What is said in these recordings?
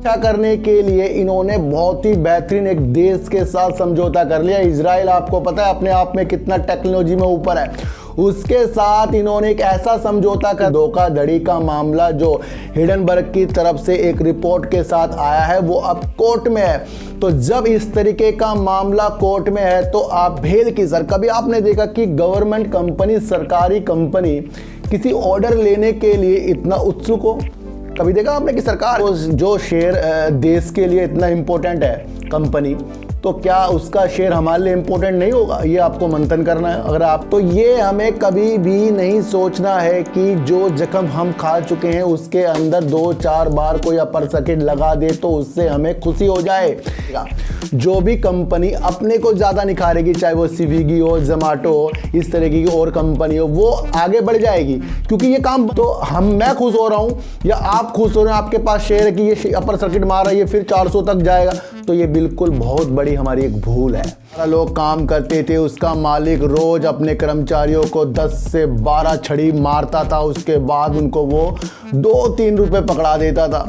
अच्छा करने के लिए इन्होंने बहुत ही बेहतरीन एक देश के साथ समझौता कर लिया। इजराइल आपको पता है अपने आप में कितना टेक्नोलॉजी में ऊपर है, उसके साथ इन्होंने एक ऐसा समझौता कर, धोखाधड़ी का मामला जो हिडनबर्ग की तरफ से एक रिपोर्ट के साथ आया है वो अब कोर्ट में है। तो जब इस तरीके का मामला कोर्ट में है तो आप भेल की सर, कभी आपने देखा कि गवर्नमेंट कंपनी, सरकारी कंपनी किसी ऑर्डर लेने के लिए इतना उत्सुक हो? कभी देखा आपने कि सरकार जो शेयर देश के लिए इतना इंपॉर्टेंट है कंपनी, तो क्या उसका शेयर हमारे लिए इंपॉर्टेंट नहीं होगा? ये आपको मंथन करना है अगर आप, तो ये हमें कभी भी नहीं सोचना है कि जो जख्म हम खा चुके हैं उसके अंदर 2-4 बार कोई अपर सर्किट लगा दे तो उससे हमें खुशी हो जाए। जो भी कंपनी अपने को ज़्यादा निखारेगी, चाहे वो स्विगी हो, जोमैटो हो, इस तरीके की और कंपनी हो, वो आगे बढ़ जाएगी क्योंकि ये काम, तो मैं खुश हो रहा हूँ या आप खुश हो रहे हैं, आपके पास शेयर है कि ये अपर सर्किट मार रहा है, ये फिर 400 तक जाएगा, तो ये बिल्कुल बहुत बड़ी हमारी एक भूल है। लोग काम करते थे, उसका मालिक रोज अपने कर्मचारियों को 10 से 12 छड़ी मारता था, उसके बाद उनको वो 2-3 रुपए पकड़ा देता था।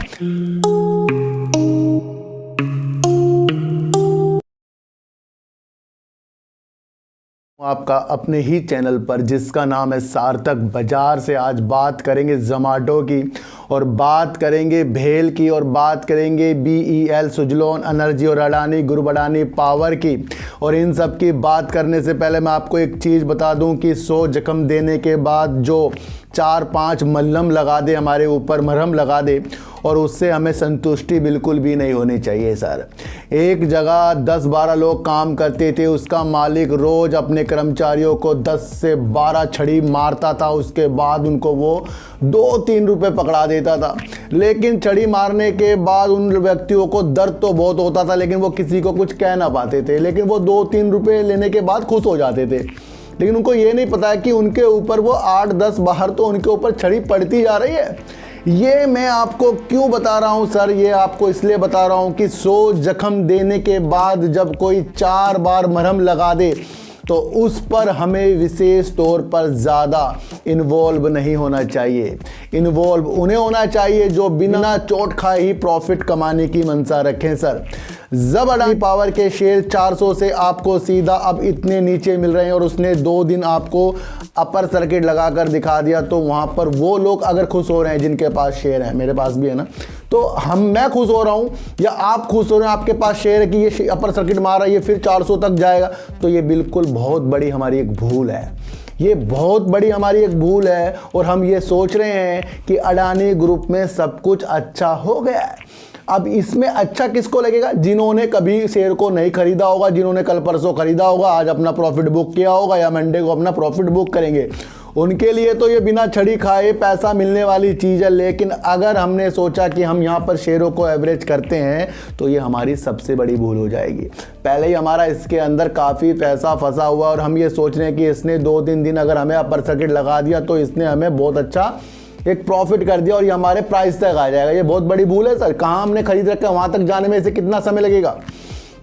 आपका अपने ही चैनल पर जिसका नाम है सार्थक बाजार से आज बात करेंगे जोमैटो की, और बात करेंगे भेल की, और बात करेंगे BEL, सुजलॉन एनर्जी और अडानी ग्रुप, अडानी पावर की। और इन सब की बात करने से पहले मैं आपको एक चीज़ बता दूं कि 100 जख्म देने के बाद जो 4-5 मल्हम लगा दे हमारे ऊपर, मरहम लगा दे, और उससे हमें संतुष्टि बिल्कुल भी नहीं होनी चाहिए सर। एक जगह 10-12 लोग काम करते थे, उसका मालिक रोज अपने कर्मचारियों को 10 से 12 छड़ी मारता था, उसके बाद उनको वो 2-3 रुपए पकड़ा देता था। लेकिन छड़ी मारने के बाद उन व्यक्तियों को दर्द तो बहुत होता था, लेकिन वो किसी को कुछ कह ना पाते थे, लेकिन वो 2-3 रुपए लेने के बाद खुश हो जाते थे। लेकिन उनको ये नहीं पता है कि उनके ऊपर वो 8-10 बाहर तो उनके ऊपर छड़ी पड़ती जा रही है। ये मैं आपको क्यों बता रहा हूँ सर? ये आपको इसलिए बता रहा हूँ कि 100 जख्म देने के बाद जब कोई 4 बार मरहम लगा दे तो उस पर हमें विशेष तौर पर ज़्यादा इन्वॉल्व नहीं होना चाहिए। इन्वॉल्व उन्हें होना चाहिए जो बिना चोट खाए ही प्रॉफिट कमाने की मंशा रखें सर। जब अडानी पावर के शेयर 400 से आपको सीधा अब इतने नीचे मिल रहे हैं और उसने 2 दिन आपको अपर सर्किट लगाकर दिखा दिया, तो वहाँ पर वो लोग अगर खुश हो रहे हैं जिनके पास शेयर है, मेरे पास भी है ना, तो मैं खुश हो रहा हूँ या आप खुश हो रहे हैं, आपके पास शेयर है कि ये अपर सर्किट मार रहा है, ये फिर 400 तक जाएगा, तो ये बिल्कुल बहुत बड़ी हमारी एक भूल है। ये बहुत बड़ी हमारी एक भूल है और हम ये सोच रहे हैं कि अडानी ग्रुप में सब कुछ अच्छा हो गया है। अब इसमें अच्छा किसको लगेगा? जिन्होंने कभी शेयर को नहीं खरीदा होगा, जिन्होंने कल परसों खरीदा होगा, आज अपना प्रॉफिट बुक किया होगा या मंडे को अपना प्रॉफिट बुक करेंगे, उनके लिए तो ये बिना छड़ी खाए पैसा मिलने वाली चीज़ है। लेकिन अगर हमने सोचा कि हम यहाँ पर शेयरों को एवरेज करते हैं तो ये हमारी सबसे बड़ी भूल हो जाएगी। पहले ही हमारा इसके अंदर काफ़ी पैसा फंसा हुआ और हम ये सोच रहे हैं कि इसने 2-3 दिन अगर हमें अपर सर्किट लगा दिया तो इसने हमें बहुत अच्छा एक प्रॉफिट कर दिया और ये हमारे प्राइस तक आ जाएगा। ये बहुत बड़ी भूल है सर। कहाँ हमने खरीद रखा है, वहाँ तक जाने में इसे कितना समय लगेगा?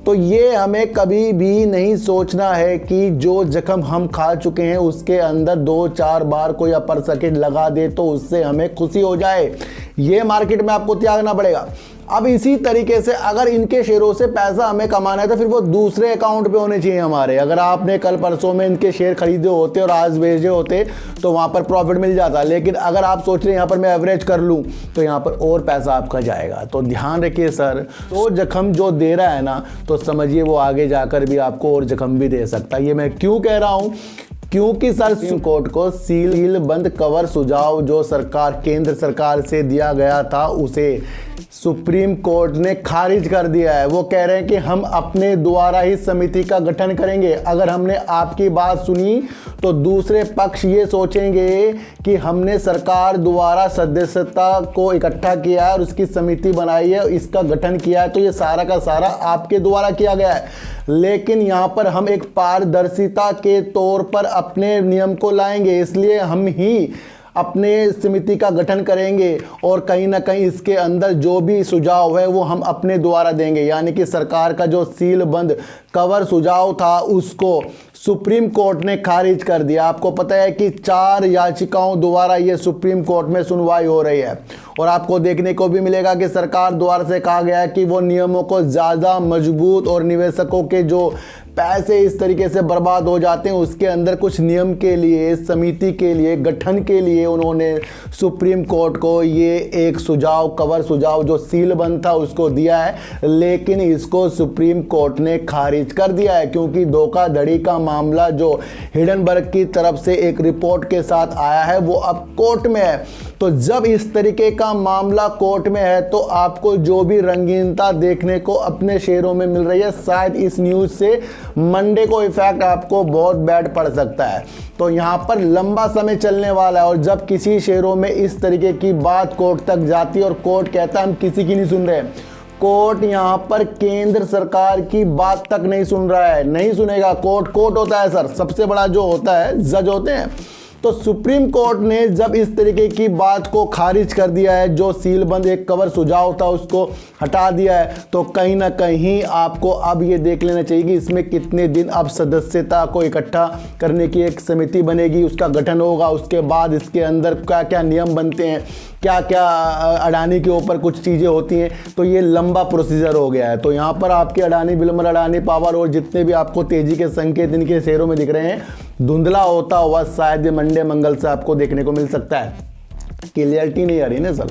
तो ये हमें कभी भी नहीं सोचना है कि जो जख्म हम खा चुके हैं उसके अंदर 2-4 बार कोई अपर सर्किट लगा दे तो उससे हमें खुशी हो जाए। ये मार्केट में आपको त्यागना पड़ेगा। अब इसी तरीके से अगर इनके शेयरों से पैसा हमें कमाना है तो फिर वो दूसरे अकाउंट पे होने चाहिए हमारे। अगर आपने कल परसों में इनके शेयर खरीदे होते और आज बेचे होते तो वहाँ पर प्रॉफिट मिल जाता। लेकिन अगर आप सोच रहे हैं यहाँ पर मैं एवरेज कर लूँ तो यहाँ पर और पैसा आपका जाएगा। तो ध्यान रखिए सर, तो जख्म जो दे रहा है ना, तो समझिए वो आगे जाकर भी आपको और जख्म भी दे सकता है। ये मैं क्यों कह रहा हूँ? क्योंकि सर सुप्रीम कोर्ट को सील बंद कवर सुझाव जो केंद्र सरकार से दिया गया था उसे सुप्रीम कोर्ट ने खारिज कर दिया है। वो कह रहे हैं कि हम अपने द्वारा ही समिति का गठन करेंगे। अगर हमने आपकी बात सुनी तो दूसरे पक्ष ये सोचेंगे कि हमने सरकार द्वारा सदस्यता को इकट्ठा किया है और उसकी समिति बनाई है, इसका गठन किया है, तो ये सारा का सारा आपके द्वारा किया गया है। लेकिन यहाँ पर हम एक पारदर्शिता के तौर पर अपने नियम को लाएंगे, इसलिए हम ही अपने समिति का गठन करेंगे और कहीं ना कहीं इसके अंदर जो भी सुझाव है वो हम अपने द्वारा देंगे। यानी कि सरकार का जो सीलबंद कवर सुझाव था उसको सुप्रीम कोर्ट ने खारिज कर दिया। आपको पता है कि 4 याचिकाओं द्वारा ये सुप्रीम कोर्ट में सुनवाई हो रही है और आपको देखने को भी मिलेगा कि सरकार द्वारा से कहा गया है कि वो नियमों को ज़्यादा मजबूत और निवेशकों के जो पैसे इस तरीके से बर्बाद हो जाते हैं उसके अंदर कुछ नियम के लिए, समिति के लिए, गठन के लिए उन्होंने सुप्रीम कोर्ट को ये एक सुझाव, कवर सुझाव जो सीलबंद था उसको दिया है, लेकिन इसको सुप्रीम कोर्ट ने खारिज कर दिया है क्योंकि धोखाधड़ी का मामला जो हिडनबर्ग की तरफ से एक रिपोर्ट के साथ आया है वो अब कोर्ट में है। तो जब इस तरीके का मामला कोर्ट में है तो आपको जो भी रंगीनता देखने को अपने शेयरों में मिल रही है, शायद इस न्यूज़ से मंडे को इफेक्ट आपको बहुत बैड पड़ सकता है। तो यहाँ पर लंबा समय चलने वाला है और जब किसी शेयरों में इस तरीके की बात कोर्ट तक जाती है और कोर्ट कहता है हम किसी की नहीं सुन रहे, कोर्ट यहाँ पर केंद्र सरकार की बात तक नहीं सुन रहा है, नहीं सुनेगा। कोर्ट होता है सर, सबसे बड़ा जो होता है जज होते हैं। तो सुप्रीम कोर्ट ने जब इस तरीके की बात को खारिज कर दिया है, जो सीलबंद एक कवर सुझाव था उसको हटा दिया है, तो कहीं ना कहीं आपको अब ये देख लेना चाहिए कि इसमें कितने दिन अब सदस्यता को इकट्ठा करने की एक समिति बनेगी, उसका गठन होगा, उसके बाद इसके अंदर क्या क्या नियम बनते हैं, क्या क्या अडानी के ऊपर कुछ चीज़ें होती हैं। तो ये लंबा प्रोसीजर हो गया है। तो यहाँ पर आपके अडानी विल्मर, अडानी पावर और जितने भी आपको तेज़ी के संकेत इनके शेयरों में दिख रहे हैं, धुंधला होता हुआ शायद मंडे मंगल से आपको देखने को मिल सकता है। क्लियरिटी नहीं आ रही ना सर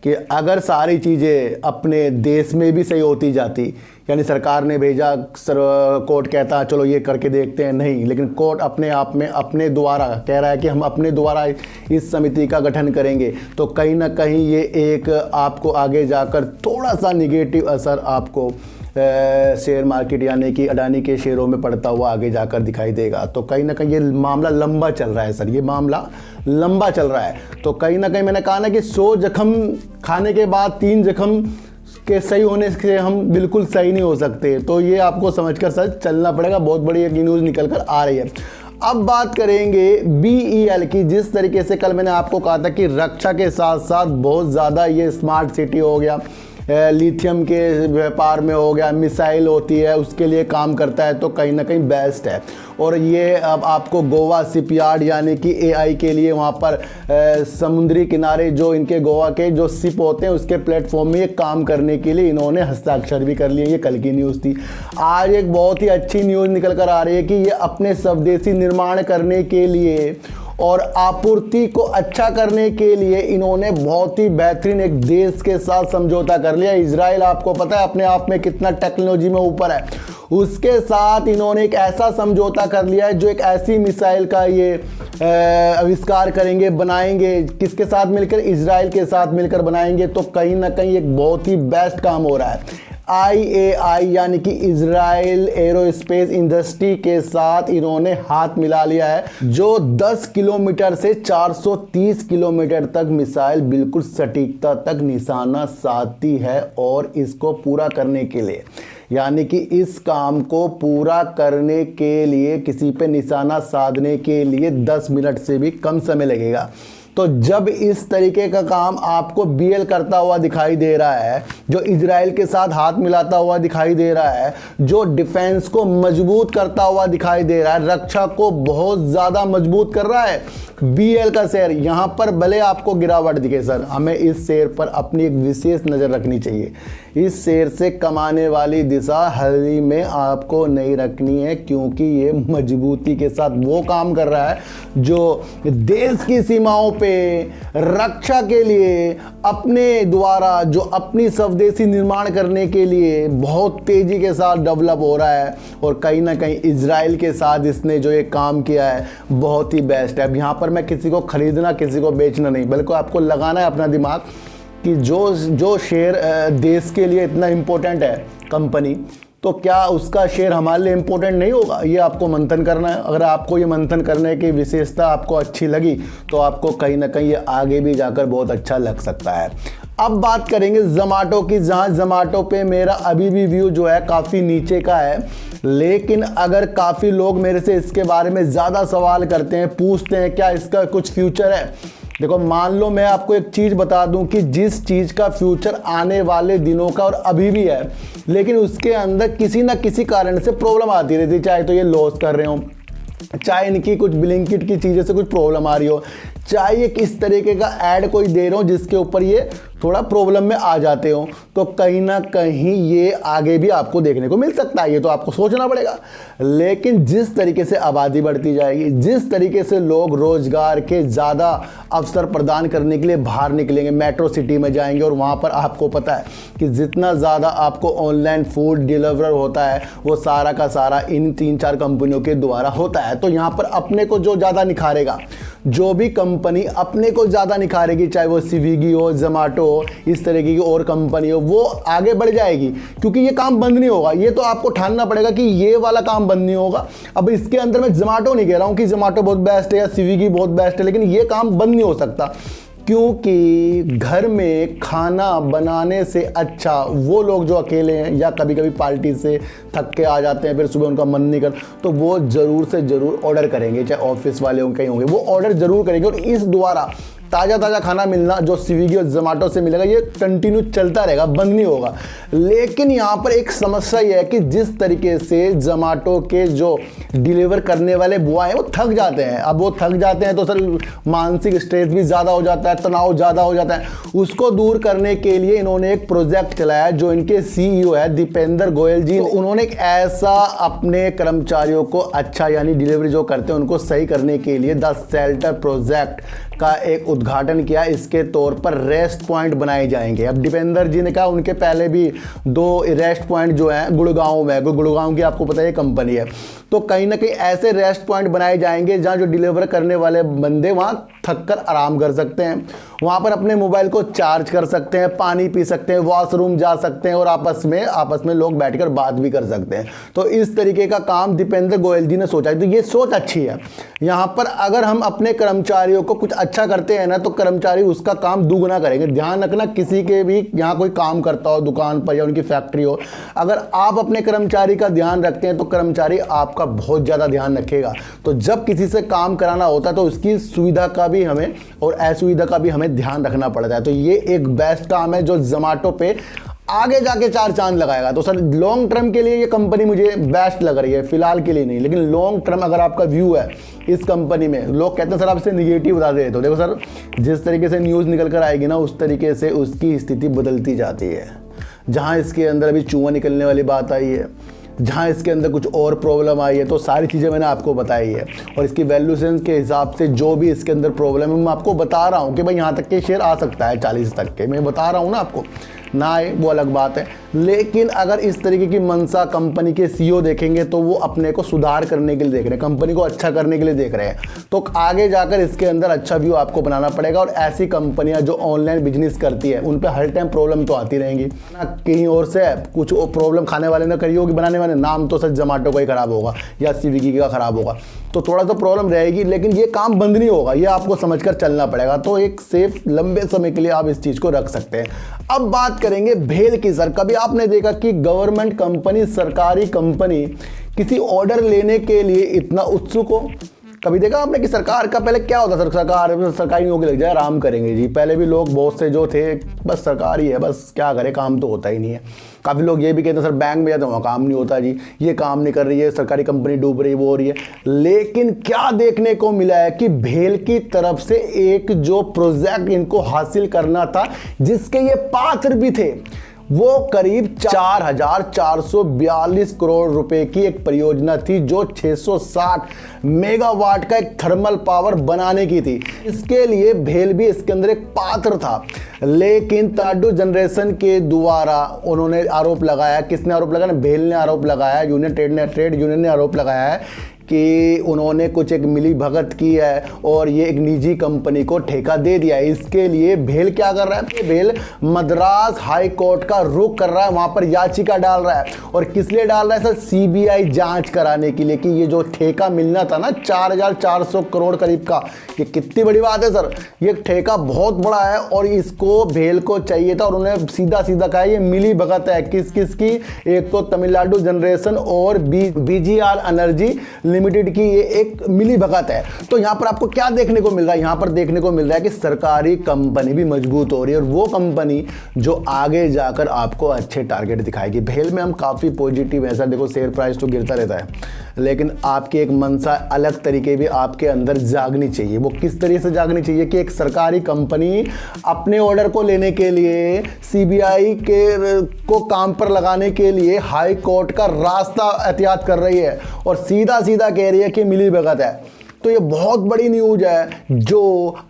कि अगर सारी चीज़ें अपने देश में भी सही होती जाती, यानी सरकार ने भेजा, सर कोर्ट कहता है चलो ये करके देखते हैं, नहीं, लेकिन कोर्ट अपने आप में अपने द्वारा कह रहा है कि हम अपने द्वारा इस समिति का गठन करेंगे, तो कहीं ना कहीं ये एक आपको आगे जाकर थोड़ा सा निगेटिव असर आपको शेयर मार्केट यानी कि अडानी के शेयरों में पड़ता हुआ आगे जाकर दिखाई देगा। तो कहीं ना कहीं ये मामला लंबा चल रहा है सर, ये मामला लंबा चल रहा है। तो कहीं ना कहीं मैंने कहा ना कि 100 जख्म खाने के बाद 3 जख्म के सही होने से हम बिल्कुल सही नहीं हो सकते। तो ये आपको समझकर सर चलना पड़ेगा। बहुत बड़ी एक न्यूज़ निकल कर आ रही है। अब बात करेंगे BEL की। जिस तरीके से कल मैंने आपको कहा था कि रक्षा के साथ साथ बहुत ज़्यादा ये स्मार्ट सिटी हो गया, लिथियम के व्यापार में हो गया, मिसाइल होती है उसके लिए काम करता है, तो कहीं ना कहीं बेस्ट है। और ये अब आपको गोवा शिपयार्ड यानी कि AI के लिए वहाँ पर समुद्री किनारे जो इनके गोवा के जो शिप होते हैं उसके प्लेटफॉर्म में ये काम करने के लिए इन्होंने हस्ताक्षर भी कर लिए। ये कल की न्यूज़ थी। आज एक बहुत ही अच्छी न्यूज़ निकल कर आ रही है कि ये अपने स्वदेशी निर्माण करने के लिए और आपूर्ति को अच्छा करने के लिए इन्होंने बहुत ही बेहतरीन एक देश के साथ समझौता कर लिया। इजराइल आपको पता है अपने आप में कितना टेक्नोलॉजी में ऊपर है, उसके साथ इन्होंने एक ऐसा समझौता कर लिया है जो एक ऐसी मिसाइल का ये आविष्कार करेंगे, बनाएंगे। किसके साथ मिलकर? इजराइल के साथ मिलकर बनाएंगे। तो कहीं ना कहीं एक बहुत ही बेस्ट काम हो रहा है। IAI यानी कि इजराइल एरोस्पेस इंडस्ट्री के साथ इन्होंने हाथ मिला लिया है, जो 10 किलोमीटर से 430 किलोमीटर तक मिसाइल बिल्कुल सटीकता तक निशाना साधती है। और इसको पूरा करने के लिए यानी कि इस काम को पूरा करने के लिए किसी पे निशाना साधने के लिए 10 मिनट से भी कम समय लगेगा। तो जब इस तरीके का काम आपको BEL करता हुआ दिखाई दे रहा है, जो इजराइल के साथ हाथ मिलाता हुआ दिखाई दे रहा है, जो डिफेंस को मजबूत करता हुआ दिखाई दे रहा है, रक्षा को बहुत ज़्यादा मजबूत कर रहा है BEL का शेयर, यहाँ पर भले आपको गिरावट दिखे सर, हमें इस शेयर पर अपनी एक विशेष नज़र रखनी चाहिए। इस शेयर से कमाने वाली दिशा हल्दी में आपको नहीं रखनी है, क्योंकि ये मजबूती के साथ वो काम कर रहा है जो देश की सीमाओं पे रक्षा के लिए अपने द्वारा जो अपनी स्वदेशी निर्माण करने के लिए बहुत तेज़ी के साथ डेवलप हो रहा है। और कहीं ना कहीं इजराइल के साथ इसने जो ये काम किया है बहुत ही बेस्ट है। अब यहाँ पर मैं किसी को खरीदना, किसी को बेचना नहीं, बल्कि आपको लगाना है अपना दिमाग कि जो शेयर देश के लिए इतना इम्पोर्टेंट है कंपनी, तो क्या उसका शेयर हमारे लिए इम्पोर्टेंट नहीं होगा? ये आपको मंथन करना है। अगर आपको ये मंथन करने की विशेषता आपको अच्छी लगी तो आपको कहीं ना कहीं ये आगे भी जाकर बहुत अच्छा लग सकता है। अब बात करेंगे ज़ोमैटो की, जहाँ ज़ोमैटो पे मेरा अभी भी व्यू जो है काफ़ी नीचे का है, लेकिन अगर काफ़ी लोग मेरे से इसके बारे में ज़्यादा सवाल करते हैं, पूछते हैं क्या इसका कुछ फ्यूचर है। देखो, मान लो मैं आपको एक चीज़ बता दूं कि जिस चीज़ का फ्यूचर आने वाले दिनों का और अभी भी है, लेकिन उसके अंदर किसी ना किसी कारण से प्रॉब्लम आती रहती है, चाहे तो ये लॉस कर रहे हो, चाहे इनकी कुछ ब्लिंकिट की चीज़ें से कुछ प्रॉब्लम आ रही हो, चाहे ये किस तरीके का ऐड कोई दे रहे हो जिसके ऊपर ये थोड़ा प्रॉब्लम में आ जाते हो, तो कहीं ना कहीं ये आगे भी आपको देखने को मिल सकता है। ये तो आपको सोचना पड़ेगा। लेकिन जिस तरीके से आबादी बढ़ती जाएगी, जिस तरीके से लोग रोजगार के ज़्यादा अवसर प्रदान करने के लिए बाहर निकलेंगे, मेट्रो सिटी में जाएंगे, और वहाँ पर आपको पता है कि जितना ज़्यादा आपको ऑनलाइन फूड डिलीवर होता है वो सारा का सारा इन 3-4 कंपनियों के द्वारा होता है। तो यहाँ पर अपने को जो ज़्यादा निखारेगा, जो भी कंपनी अपने को ज़्यादा निखारेगी, चाहे वो स्विगी हो, ज़ोमैटो हो, इस तरीके की और कंपनी हो, वो आगे बढ़ जाएगी, क्योंकि ये काम बंद नहीं होगा। ये तो आपको ठानना पड़ेगा कि ये वाला काम बंद नहीं होगा। अब इसके अंदर मैं ज़ोमैटो नहीं कह रहा हूँ कि ज़ोमैटो बहुत बेस्ट है या स्विगी बहुत बेस्ट है, लेकिन ये काम बंद नहीं हो सकता, क्योंकि घर में खाना बनाने से अच्छा वो लोग जो अकेले हैं या कभी कभी पार्टी से थक के आ जाते हैं, फिर सुबह उनका मन नहीं कर, तो वो ज़रूर से ज़रूर ऑर्डर करेंगे, चाहे ऑफिस वाले होंगे कहीं होंगे, वो ऑर्डर ज़रूर करेंगे। और इस द्वारा ताज़ा खाना मिलना जो स्विगी और ज़ोमैटो से मिलेगा, ये कंटिन्यू चलता रहेगा, बंद नहीं होगा। लेकिन यहाँ पर एक समस्या ये है कि जिस तरीके से ज़ोमैटो के जो डिलीवर करने वाले बॉय हैं वो थक जाते हैं। अब वो थक जाते हैं तो सर मानसिक स्ट्रेस भी ज़्यादा हो जाता है, तनाव ज़्यादा हो जाता है। उसको दूर करने के लिए इन्होंने एक प्रोजेक्ट चलाया, जो इनके CEO है दीपेंद्र गोयल जी। तो उन्होंने एक ऐसा अपने कर्मचारियों को अच्छा, यानी डिलीवरी जो करते हैं उनको सही करने के लिए द शेल्टर प्रोजेक्ट का एक उद्घाटन किया। इसके तौर पर रेस्ट पॉइंट बनाए जाएंगे। अब दीपेंद्र जी ने कहा उनके पहले भी 2 रेस्ट पॉइंट जो हैं गुड़गांव में, गुड़गांव की आपको पता है कंपनी है, तो कहीं ना कहीं ऐसे रेस्ट पॉइंट बनाए जाएंगे जहां जो डिलीवर करने वाले बंदे वहां थक कर आराम कर सकते हैं, वहां पर अपने मोबाइल को चार्ज कर सकते हैं, पानी पी सकते हैं, वॉशरूम जा सकते हैं, और आपस में लोग बैठकर बात भी कर सकते हैं। तो इस तरीके का काम दीपेंद्र गोयल जी ने सोचा है। तो ये सोच अच्छी है। यहाँ पर अगर हम अपने कर्मचारियों को कुछ अच्छा करते हैं ना, तो कर्मचारी उसका काम दुगना करेंगे। ध्यान रखना, किसी के भी यहाँ कोई काम करता हो दुकान पर या उनकी फैक्ट्री हो, अगर आप अपने कर्मचारी का ध्यान रखते हैं तो कर्मचारी आपका बहुत ज़्यादा ध्यान रखेगा। तो जब किसी से काम कराना होता है तो उसकी सुविधा का भी हमें और असुविधा का भी हमें ध्यान रखना पड़ता है। तो ये एक बेस्ट काम है जो ज़ोमैटो पे आगे जाके 4 चांद लगाएगा। तो सर लॉन्ग टर्म के लिए ये कंपनी मुझे बेस्ट लग रही है, फिलहाल के लिए नहीं, लेकिन लॉन्ग टर्म अगर आपका व्यू है इस कंपनी में, लोग कहते हैं सर आप इसे निगेटिव बता दे, तो देखो सर जिस तरीके से न्यूज़ निकल कर आएगी ना, उस तरीके से उसकी स्थिति बदलती जाती है। जहाँ इसके अंदर अभी चूहा निकलने वाली बात आई है, जहाँ इसके अंदर कुछ और प्रॉब्लम आई है, तो सारी चीज़ें मैंने आपको बताई है। और इसकी वैल्यूएशन के हिसाब से जो भी इसके अंदर प्रॉब्लम है मैं आपको बता रहा हूँ कि भाई यहाँ तक के शेयर आ सकता है 40 तक के, मैं बता रहा हूँ ना आपको, ना आए वो अलग बात है। लेकिन अगर इस तरीके की मंशा कंपनी के CEO देखेंगे तो वो अपने को सुधार करने के लिए देख रहे हैं, कंपनी को अच्छा करने के लिए देख रहे हैं, तो आगे जाकर इसके अंदर अच्छा व्यू आपको बनाना पड़ेगा। और ऐसी कंपनियां जो ऑनलाइन बिजनेस करती है उन पर हर टाइम प्रॉब्लम तो आती रहेंगी ना, कहीं और से कुछ प्रॉब्लम खाने वाले ने करी होगी बनाने वाले, नाम तो सर ज़ोमैटो का ही खराब होगा या स्विगी का खराब होगा, तो थोड़ा सा प्रॉब्लम रहेगी, लेकिन ये काम बंद नहीं होगा, ये आपको समझकर चलना पड़ेगा। तो एक सेफ लंबे समय के लिए आप इस चीज़ को रख सकते हैं। अब बात करेंगे भेल की। सर कभी आपने देखा कि गवर्नमेंट कंपनी, सरकारी कंपनी किसी ऑर्डर लेने के लिए इतना उत्सुक हो? कभी देखा आपने कि सरकार का पहले क्या होता, सरकारी नौकरी लग जाए आराम करेंगे जी। पहले भी लोग बहुत से जो थे बस सरकार ही है, बस क्या करे, काम तो होता ही नहीं है। काफ़ी लोग ये भी कहते हैं सर बैंक में जाते हैं वहाँ काम नहीं होता जी, ये काम नहीं कर रही है, सरकारी कंपनी डूब रही है, वो हो रही है। लेकिन क्या देखने को मिला है कि भेल की तरफ से एक जो प्रोजेक्ट इनको हासिल करना था, जिसके ये पात्र भी थे, वो करीब 4,442 करोड़ रुपए की एक परियोजना थी जो 660 मेगावाट का एक थर्मल पावर बनाने की थी। इसके लिए भेल भी इसके अंदर एक पात्र था, लेकिन तमिलनाडु जनरेशन के द्वारा उन्होंने आरोप लगाया, किसने आरोप लगाया? भेल ने आरोप लगाया, ट्रेड यूनियन ने आरोप लगाया है कि उन्होंने कुछ एक मिली भगत की है और ये एक निजी कंपनी को ठेका दे दिया है। इसके लिए भेल क्या कर रहा है, भेल मद्रास हाई कोर्ट का रुख कर रहा है, वहां पर याचिका डाल रहा है। और किस लिए डाल रहा है सर, सीबीआई जांच कराने के लिए कि ये जो ठेका मिलना था ना 4400 करोड़ करीब का, ये कितनी बड़ी बात है सर, ये ठेका बहुत बड़ा है और इसको भेल को चाहिए था। और उन्होंने सीधा सीधा कहा ये मिली भगत है, किस किस की, एक तो तमिलनाडु जनरेशन और बीजीआर एनर्जी लिमिटेड की ये एक मिली भगत है। तो यहां पर आपको क्या देखने को मिल रहा है, यहां पर देखने को मिल रहा है कि सरकारी कंपनी भी मजबूत हो रही है और वो कंपनी जो आगे जाकर आपको अच्छे टारगेट दिखाएगी। भेल में हम काफी पॉजिटिव है सर, देखो शेयर प्राइस तो गिरता रहता है, लेकिन आपकी एक मनसा अलग तरीके भी आपके अंदर जागनी चाहिए। वो किस तरीके से जागनी चाहिए कि एक सरकारी कंपनी अपने ऑर्डर को लेने के लिए सीबीआई को काम पर लगाने के लिए हाई कोर्ट का रास्ता एहतियात कर रही है और सीधा सीधा कह रही है कि मिली भगत है। तो ये बहुत बड़ी न्यूज है जो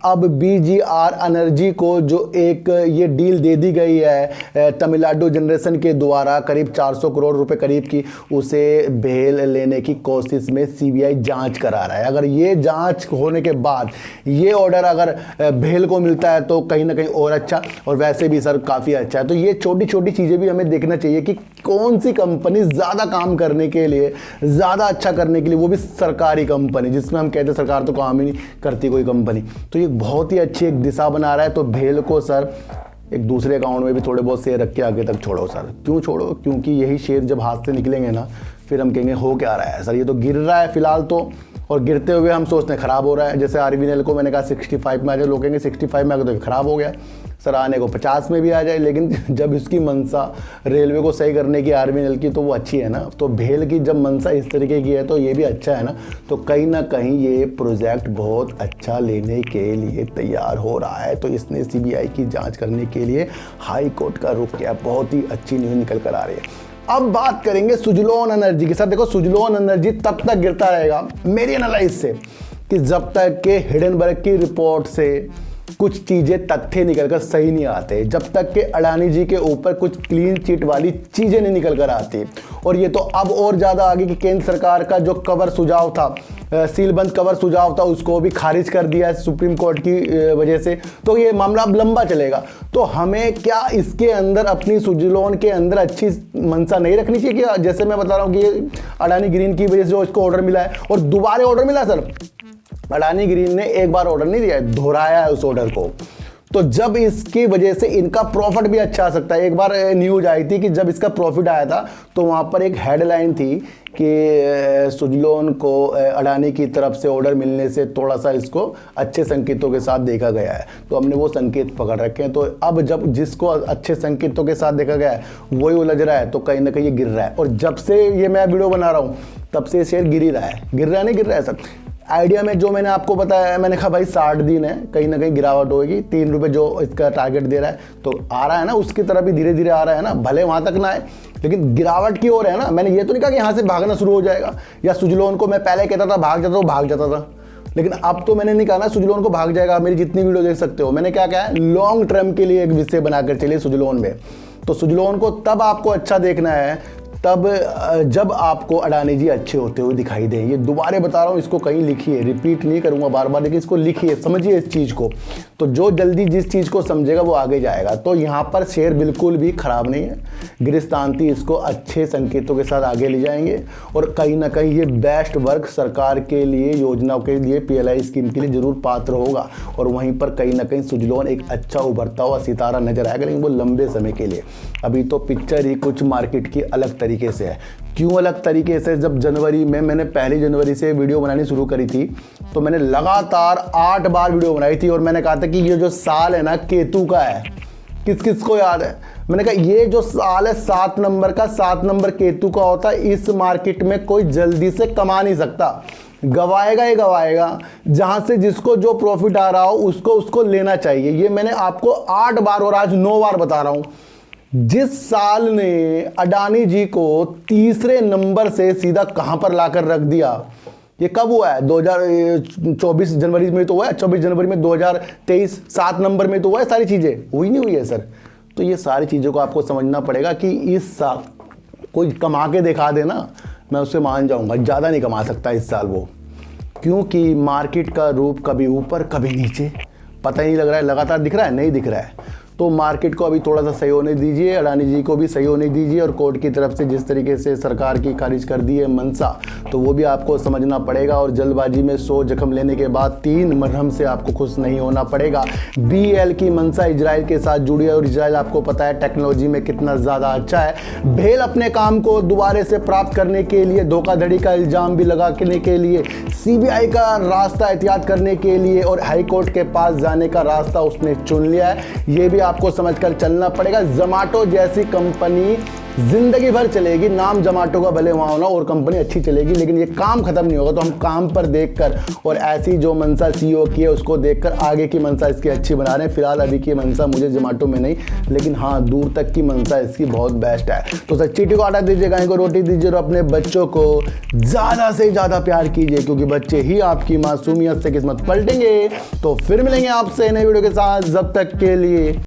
अब बीजीआर एनर्जी को जो एक ये डील दे दी गई है तमिलनाडु जनरेशन के द्वारा करीब 400 करोड़ रुपए करीब की, उसे भेल लेने की कोशिश में सीबीआई जांच करा रहा है। अगर ये जांच होने के बाद ये ऑर्डर अगर भेल को मिलता है तो कहीं ना कहीं और अच्छा, और वैसे भी सर काफ़ी अच्छा है। तो ये छोटी छोटी चीज़ें भी हमें देखना चाहिए कि कौन सी कंपनी ज़्यादा काम करने के लिए, ज़्यादा अच्छा करने के लिए, वो भी सरकारी कंपनी जिसमें हम कहते हैं सरकार तो काम ही नहीं करती कोई कंपनी। तो ये बहुत ही अच्छी एक दिशा बना रहा है। तो भेल को सर एक दूसरे अकाउंट में भी थोड़े बहुत शेयर रख के आगे तक छोड़ो सर। क्यों छोड़ो, क्योंकि यही शेयर जब हाथ से निकलेंगे ना फिर हम कहेंगे हो क्या रहा है सर, ये तो गिर रहा है फिलहाल तो, और गिरते हुए हम सोचते हैं खराब हो रहा है। जैसे आरबीएनएल को मैंने कहा 65 में आ जाए, लोग कहेंगे 65 में आ गए तो खराब हो गया सर, आने को 50 में भी आ जाए, लेकिन जब इसकी मंशा रेलवे को सही करने की आरबीएनएल की तो वो अच्छी है ना। तो भेल की जब मंशा इस तरीके की है तो ये भी अच्छा है ना। तो कहीं ना कहीं ये प्रोजेक्ट बहुत अच्छा लेने के लिए तैयार हो रहा है। तो इसने सीबीआई की जाँच करने के लिए हाई कोर्ट का रुख किया, बहुत ही अच्छी न्यूज़ निकल कर आ रही है। अब बात करेंगे सुजलोन एनर्जी के साथ। देखो सुजलोन एनर्जी तब तक गिरता रहेगा मेरी एनालाइज से कि जब तक के हिडेनबर्ग की रिपोर्ट से कुछ चीज़ें तथ्य निकलकर सही नहीं आते, जब तक के अडानी जी के ऊपर कुछ क्लीन चिट वाली चीज़ें नहीं निकल कर आती। और ये तो अब और ज़्यादा आगे कि केंद्र सरकार का जो कवर सुझाव था, सीलबंद कवर सुझाव था, उसको भी खारिज कर दिया है सुप्रीम कोर्ट की वजह से। तो ये मामला अब लंबा चलेगा। तो हमें क्या इसके अंदर अपनी सुजलोन के अंदर अच्छी मंशा नहीं रखनी चाहिए कि जैसे मैं बता रहा हूँ कि अडानी ग्रीन की वजह से जो इसको ऑर्डर मिला है और दोबारा ऑर्डर मिला सर, अडानी ग्रीन ने एक बार ऑर्डर नहीं दिया है, दोहराया है उस ऑर्डर को। तो जब इसकी वजह से इनका प्रॉफिट भी अच्छा आ सकता है। एक बार न्यूज आई थी कि जब इसका प्रॉफिट आया था तो वहां पर एक हेडलाइन थी कि सुजलोन को अडानी की तरफ से ऑर्डर मिलने से थोड़ा सा इसको अच्छे संकेतों के साथ देखा गया है। तो हमने वो संकेत पकड़ रखे हैं। तो अब जब जिसको अच्छे संकेतों के साथ देखा गया है वही उलझ रहा है, तो कहीं ना कहीं ये गिर रहा है। और जब से ये मैं वीडियो बना रहा हूँ तब से शेयर गिर ही रहा है, गिर रहा है नहीं गिर रहा है सर। आइडिया में जो मैंने आपको बताया, मैंने कहा भाई 60 दिन है, कहीं ना कहीं गिरावट होगी। 3 रुपये जो इसका टारगेट दे रहा है तो आ रहा है ना, उसकी तरफ भी धीरे धीरे आ रहा है ना, भले वहां तक ना आए लेकिन गिरावट की ओर है ना। मैंने ये तो नहीं कहा कि यहाँ से भागना शुरू हो जाएगा, या सुजलोन को मैं पहले कहता था भाग जाता था, लेकिन अब तो मैंने नहीं कहा ना सुजलोन को भाग जाएगा। मेरी जितनी वीडियो देख सकते हो, मैंने क्या कहा, लॉन्ग टर्म के लिए एक विषय बनाकर चलिए सुजलोन में। तो सुजलोन को तब आपको अच्छा देखना है तब जब आपको अडानी जी अच्छे होते हुए दिखाई दें। ये दोबारा बता रहा हूँ, इसको कहीं लिखिए, रिपीट नहीं करूँगा बार बार, लेकिन इसको लिखिए, समझिए इस चीज़ को। तो जो जल्दी जिस चीज़ को समझेगा वो आगे जाएगा। तो यहाँ पर शेयर बिल्कुल भी खराब नहीं है, गिरस्तांती इसको अच्छे संकेतों के साथ आगे ले जाएंगे। और कहीं ना कहीं ये बेस्ट वर्क सरकार के लिए, योजनाओं के लिए, PLI स्कीम के लिए जरूर पात्र होगा। और वहीं पर कहीं ना कहीं सुजलोन एक अच्छा उभरता हुआ सितारा नजर आएगा, लेकिन वो लंबे समय के लिए। अभी तो पिक्चर ही कुछ मार्केट की अलग तरीके से है। क्यों अलग तरीके से? जब जनवरी में मैंने 1 जनवरी से वीडियो बनानी शुरू करी थी तो मैंने लगातार 8 बार वीडियो बनाई थी और मैंने कहा था कि ये जो साल है ना केतु का है। किस किस को याद है? मैंने कहा ये जो साल है 7 नंबर का, 7 नंबर केतु का होता है। इस मार्केट में कोई जल्दी से कमा नहीं सकता, गवाएगा ही गवाएगा। जहां से जिसको जो प्रॉफिट आ रहा हो उसको लेना चाहिए। ये मैंने आपको 8 बार और आज 9 बार बता रहा हूं। जिस साल ने अडानी जी को तीसरे नंबर से सीधा कहां पर लाकर रख दिया, ये कब हुआ है? 2024 जनवरी में तो हुआ है, 24 जनवरी में 2023 7 नंबर में तो हुआ है। सारी चीजें हुई नहीं हुई है सर? तो ये सारी चीजों को आपको समझना पड़ेगा कि इस साल कोई कमा के दिखा देना, मैं उससे मान जाऊंगा, ज़्यादा नहीं कमा सकता इस साल वो, क्योंकि मार्केट का रूप कभी ऊपर कभी नीचे, पता ही नहीं लग रहा है, लगातार दिख रहा है, नहीं दिख रहा है। तो मार्केट को अभी थोड़ा सा सही होने दीजिए, अडानी जी को भी सही होने दीजिए, और कोर्ट की तरफ से जिस तरीके से सरकार की खारिज कर दी है मंशा, तो वो भी आपको समझना पड़ेगा। और जल्दबाजी में 100 जख्म लेने के बाद 3 मरहम से आपको खुश नहीं होना पड़ेगा। BL की मंशा इजराइल के साथ जुड़ी है, और इजराइल आपको पता है टेक्नोलॉजी में कितना ज़्यादा अच्छा है। भेल अपने काम को दोबारा से प्राप्त करने के लिए, धोखाधड़ी का इल्ज़ाम भी लगाने के लिए, CBI का रास्ता एहतियात करने के लिए और हाई कोर्ट के पास जाने का रास्ता उसने चुन लिया है। ये भी आपको समझकर चलना पड़ेगा। ज़ोमैटो जैसी कंपनी जिंदगी भर चलेगी, नाम ज़ोमैटो का भले वहाँ होना, और कंपनी अच्छी चलेगी, लेकिन ये काम खत्म नहीं होगा। तो हम काम पर देखकर और ऐसी जो मंशा CEO की है उसको देखकर आगे की मंशा इसकी अच्छी बना रहे हैं। फिलहाल अभी की मंशा मुझे ज़ोमैटो में नहीं, लेकिन हाँ दूर तक की मंशा इसकी बहुत बेस्ट है। तो सर चीटी को आटा दीजिए, गाय को रोटी दीजिए, और अपने बच्चों को ज़्यादा से ज़्यादा प्यार कीजिए, क्योंकि बच्चे ही आपकी मासूमियत से किस्मत पलटेंगे। तो फिर मिलेंगे आपसे नई वीडियो के साथ, जब तक के लिए